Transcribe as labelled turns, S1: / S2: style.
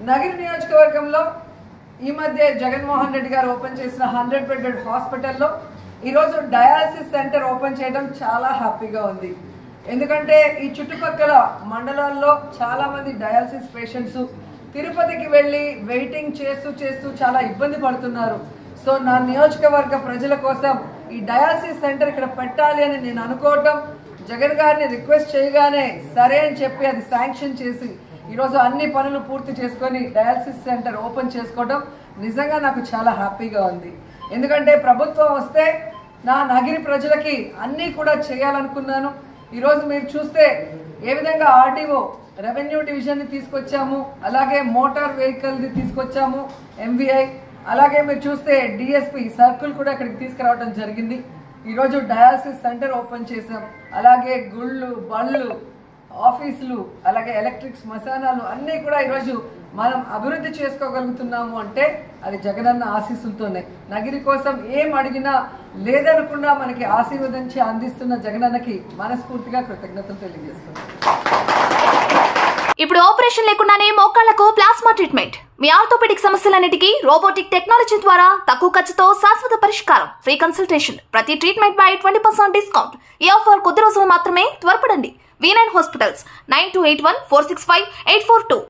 S1: నగిరి నియోజకవర్గంలో ఈ మధ్య జగన్మోహన్ రెడ్డి గారు ఓపెన్ చేసిన 100 బెడెడ్ హాస్పిటల్లో ఈరోజు డయాలసిస్ సెంటర్ ఓపెన్ చేయడం చాలా హ్యాపీగా ఉంది. ఎందుకంటే ఈ చుట్టుపక్కల మండలాల్లో చాలా మంది డయాలసిస్ పేషెంట్స్ తిరుపతికి వెళ్ళి వెయిటింగ్ చేస్తూ చాలా ఇబ్బంది పడుతున్నారు. సో నా నియోజకవర్గ ప్రజల కోసం ఈ డయాలసిస్ సెంటర్ ఇక్కడ పెట్టాలి అని నేను అనుకోవటం, జగన్ గారిని రిక్వెస్ట్ చేయగానే సరే అని చెప్పి అది శాంక్షన్ చేసి ఈరోజు అన్ని పనులు పూర్తి చేసుకొని డయాలసిస్ సెంటర్ ఓపెన్ చేసుకోవడం నిజంగా నాకు చాలా హ్యాపీగా ఉంది. ఎందుకంటే ప్రభుత్వం వస్తే నా నగిరి ప్రజలకి అన్నీ కూడా చేయాలనుకున్నాను. ఈరోజు మీరు చూస్తే ఏ విధంగా ఆర్టీఓ రెవెన్యూ డివిజన్ని తీసుకొచ్చాము, అలాగే మోటార్ వెహికల్ని తీసుకొచ్చాము ఎంవీఐ, అలాగే మీరు చూస్తే డిఎస్పీ సర్కిల్ కూడా ఇక్కడికి తీసుకురావడం జరిగింది. ఈరోజు డయాలసిస్ సెంటర్ ఓపెన్ చేసాం. అలాగే గుళ్ళు, బళ్ళు, ఆఫీసులు, అలాగే ఎలక్ట్రిక్ శ్మశానాలు అన్నీ కూడా ఈరోజు మనం అభివృద్ధి చేసుకోగలుగుతున్నాము అంటే అది జగనన్న ఆశీస్సులతోనే. నగిరి కోసం ఏం అడిగినా లేదనకుండా మనకి ఆశీర్వదించి అందిస్తున్న జగనన్నకి మనస్ఫూర్తిగా కృతజ్ఞతలు తెలియజేస్తున్నాం.
S2: ఇప్పుడు ఆపరేషన్ లేకుండానే మోకాళ్లకు ప్లాస్మా ట్రీట్మెంట్. మీ ఆర్థోపెడిక్ సమస్యలన్నిటికీ రోబోటిక్ టెక్నాలజీ ద్వారా తక్కువ ఖర్చుతో శాశ్వత పరిష్కారం. Free consultation. ప్రతి ట్రీట్మెంట్ పై 20% డిస్కౌంట్. ఈ ఆఫర్ కొద్ది రోజులు మాత్రమే. త్వరపడండి. V9 hospitals 9281 465 842.